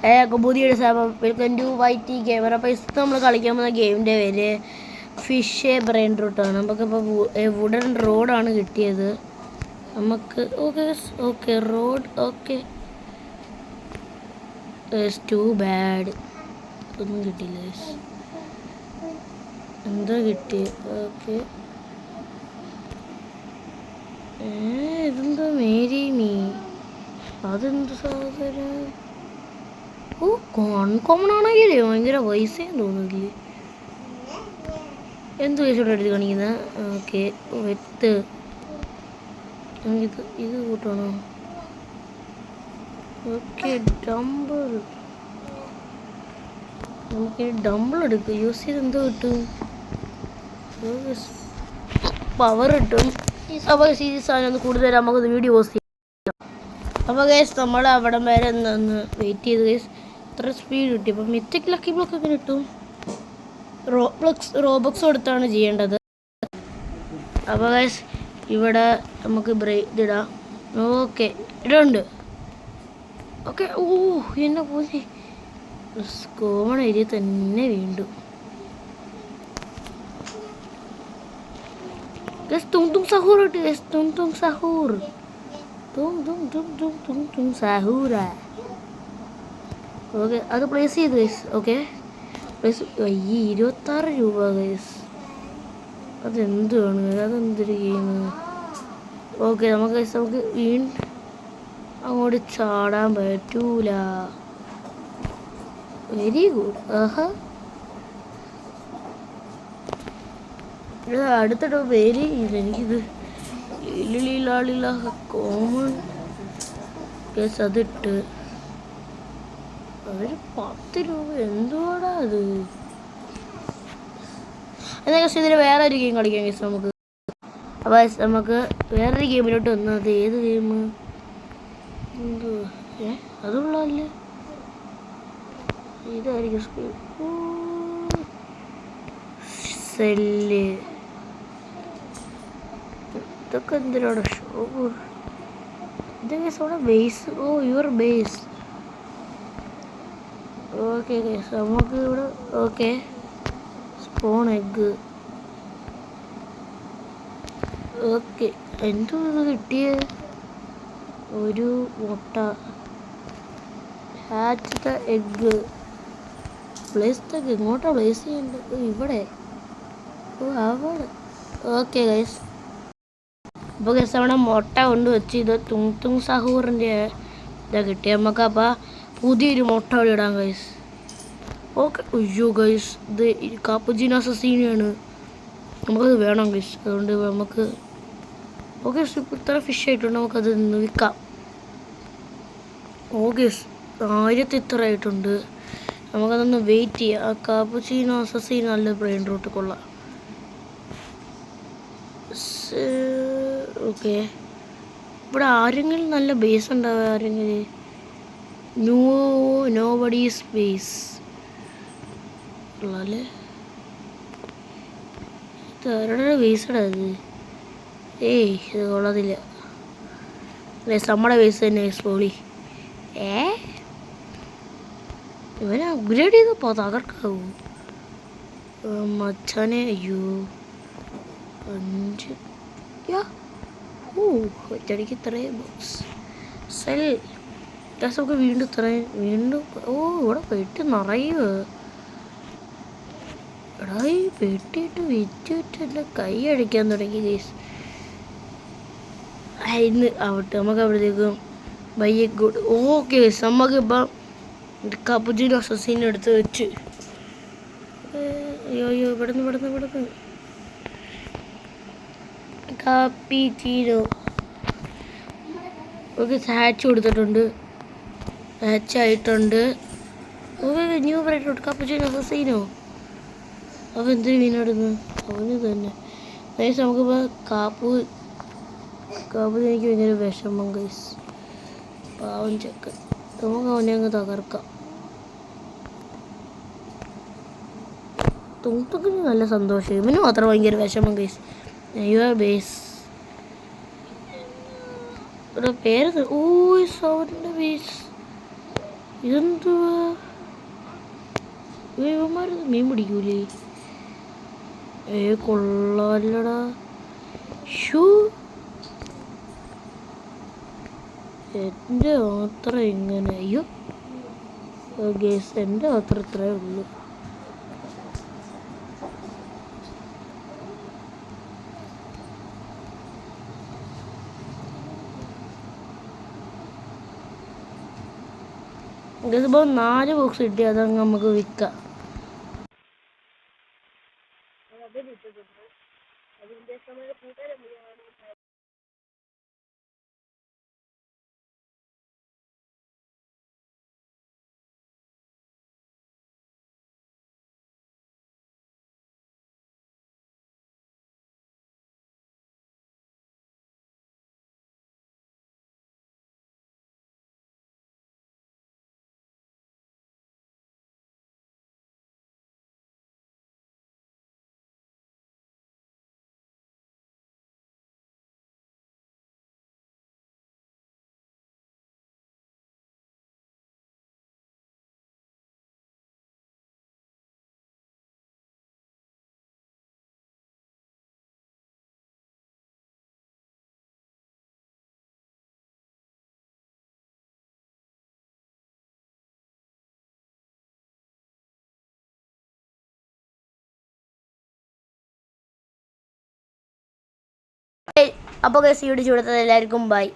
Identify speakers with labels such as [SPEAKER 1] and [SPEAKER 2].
[SPEAKER 1] പുതിയൊരു സാധനം welcome to വൈറ്റി gamer. അപ്പോൾ ഇത് നമ്മൾ കളിക്കാൻ പോകുന്ന ഗെയിമിൻ്റെ പേര് ഫിഷ് ബ്രെയിൻ റൂട്ടാണ്. നമുക്കിപ്പോൾ വുഡൻ റോഡാണ് കിട്ടിയത് നമുക്ക്. Okay rod okay. Too bad, ഒന്നും കിട്ടിയില്ല. എന്താ കിട്ടി? ഓക്കെ ഇതെന്താ മേരി മീ? അതെന്ത് സാധനം? ഓ അൺകോമൺ ആണെങ്കിലേ ഭയങ്കര പൈസയെന്ന് തോന്നുന്നില്ലേ? എന്ത് പൈസ എടുത്ത് കാണിക്കുന്നത്? ഓക്കെ വെത്ത് ഇത് കൂട്ടണോ? ഓക്കെ ഡംബിൾ, നമുക്കിനി ഡംബിൾ എടുക്കും. യൂസ് ചെയ്ത് എന്തോ കിട്ടും? പവർ കിട്ടും. അപ്പോൾ ഈ സാധനം കൂടുതൽ നമുക്ക് വീഡിയോ പോസ്റ്റ് ചെയ്യാം. അപ്പോൾ ഗൈസ് നമ്മൾ അവിടെ വരെ ഒന്ന് വെയിറ്റ് ചെയ്ത് ഗൈസ് ഇത്ര സ്പീഡ് കിട്ടി. അപ്പം മിത്തിക് ലക്കി ബ്ലോക്ക് ഒക്കെ കിട്ടും. റോബക്സ് കൊടുത്താണ് ചെയ്യേണ്ടത്. അപ്പോൾ ഗൈസ് ഇവിടെ നമുക്ക് ഇതിടാം. ഓക്കെ ഇടുണ്ട്. ഓക്കെ ഓ എന്നെ പോലെ കോമൺ ഏരിയ തന്നെ വീണ്ടും. ഗൈസ് തും സഹൂർ ഇട്ട് ഗൈസ് തും സഹൂർ തും സഹൂര. ഓക്കെ അത് പ്ലേസ് ചെയ്ത് ഗൈസ്. Okay place. ഈ 26 രൂപ ഗൈസ്. അതെന്തുവാണ്? അതെന്തൊരു ഗെയിം? ഓക്കെ നമുക്ക് ഗൈസ് നമുക്ക് വീണ്ടും അങ്ങോട്ട് ചാടാൻ പറ്റൂല. Very good. ആഹാ അടുത്തിട്ട് വെരി ഇല്ല എനിക്കിത് ഇല്ലില്ല കോമൺ കേസ്. അതിട്ട് അതൊരു 10 രൂപ. എന്തുവാടാ അത്? എന്നാ കേസ് ഇതിന് വേറെ ഒരു ഗെയിം കളിക്കാം കേസ് നമുക്ക്. അപ്പോൾ നമുക്ക് വേറൊരു ഗെയിമിലോട്ട് വന്നു. അത് ഏത് ഗെയിം? എന്തോ അതുള്ളല്ലേ? ഇതായിരിക്കും സെല്ല്. ഇതൊക്കെ എന്തിനാണ് ഷോ? ഇതൊക്കെ അവിടെ base. Oh your base. Okay guys നമുക്ക് ഇവിടെ ഓക്കെ സ്പോൺ എഗ്ഗ്. ഓക്കെ എന്തോ ഇത് കിട്ടിയ ഒരു മുട്ട. Hatch the egg. Place the egg. എങ്ങോട്ടാണ് പ്ലേസ് ചെയ്യേണ്ടത്? ഇവിടെ. ഓ അവിടെ. ഓക്കെ ഗൈസ് അപ്പോൾ ഗൈസ് അവിടെ മുട്ട കൊണ്ട് വെച്ച് ഇത് തും സഹൂറിൻ്റെ ഇതാ കിട്ടി നമുക്ക്. അപ്പോൾ പുതിയൊരു മുട്ട അവിടെ ഇടാം ഗൈസ്. ഓക്കെ അയ്യോ ഗൈസ് ഇത് കാപ്പുചീനോ അസസീനയാണ്. നമുക്കത് വേണം ഗൈസ്. അതുകൊണ്ട് നമുക്ക് ഓക്കെ ഇത്ര ഫിഷ് ആയിട്ടുണ്ട്. നമുക്കത് നിന്ന് വിൽക്കാം. ഓക്കെ 1000 ഇത്ര ആയിട്ടുണ്ട്. നമുക്കതൊന്ന് വെയിറ്റ് ചെയ്യാം. ആ കാപ്പുചീനോ അസസീനോ നല്ല ബ്രെയിൻ റൂട്ട് കൊള്ളാം. ഓക്കെ ഇവിടെ ആരെങ്കിലും നല്ല ബേസ് ഉണ്ടാവുക? ആരെങ്കിലും നോ ബഡി സ്പേസ് ഉള്ളല്ലേ? ഇത് ആരുടെ ബേസാണ് അത്? ഏയ് ഇത് കൊള്ളത്തില്ല. നമ്മുടെ ബേസ് തന്നെ സ്പോളി. ഇവനെ അപ്ഗ്രേഡ് ചെയ്തപ്പോൾ തകർക്കാവൂ മച്ചാനെ. അയ്യോ 5 ഒറ്റടിക്ക് ഇത്രയും ബോക്സ് സെൽ. നമുക്ക് വീണ്ടും ഇത്രയും വീണ്ടും. ഓ ഇവിടെ പെട്ടി നിറയുക. എടാ ഈ പെട്ടിയിട്ട് വിറ്റ് എൻ്റെ കൈ അടിക്കാൻ തുടങ്ങി ഗൈസ്. ഇന്ന് ആവട്ടെ നമുക്ക് അവിടത്തേക്കും bye a good. Okay guys നമുക്കിപ്പം കാപ്പുചീനോ അസസീനെ എടുത്ത് വെച്ച്. അയ്യോ ഇവിടുന്ന് കാപ്പിച്ചീനോ. ഓക്കെ ഹാച്ച് കൊടുത്തിട്ടുണ്ട്. ഹാച്ചായിട്ടുണ്ട്. Okay new bright Cappuccino Assassino. അവൻ എന്തിനു മീനാടുന്നു? അവന് തന്നെ ഗൈസ്. നമുക്കിപ്പോൾ കാപ്പു എനിക്ക് ഭയങ്കര വിഷമം ഗൈസ്. പാവം ചെക്കൻ. നമുക്ക് അവനെ അങ്ങ് തകർക്കാം. തുങ്കിന് നല്ല സന്തോഷം. ഇവന് മാത്രം ഭയങ്കര വിഷമം ഗൈസ്. യുവർ ബേസ് ഇവിടെ പേര്. ഓ സൗണ്ട് ബേസ്. ഇതെന്തുവാ? ഇവന്മാർ മീൻ പിടിക്കൂലേ? കൊള്ളാല്ലടാ. ഷൂ എൻ്റെ മാത്രം എങ്ങനെ? അയ്യോ ഗേസ്, എൻ്റെ മാത്രം ഇത്രേ ഉള്ളൂ. ഗേസ് ഇപ്പോൾ 4 ബോക്സ് കിട്ടി, അതങ്ങ് നമുക്ക് വിൽക്കാം. അപ്പോൾ ഗൈസ് ഈ വീഡിയോ ചൂടത്തത് എല്ലാവർക്കും ബൈ.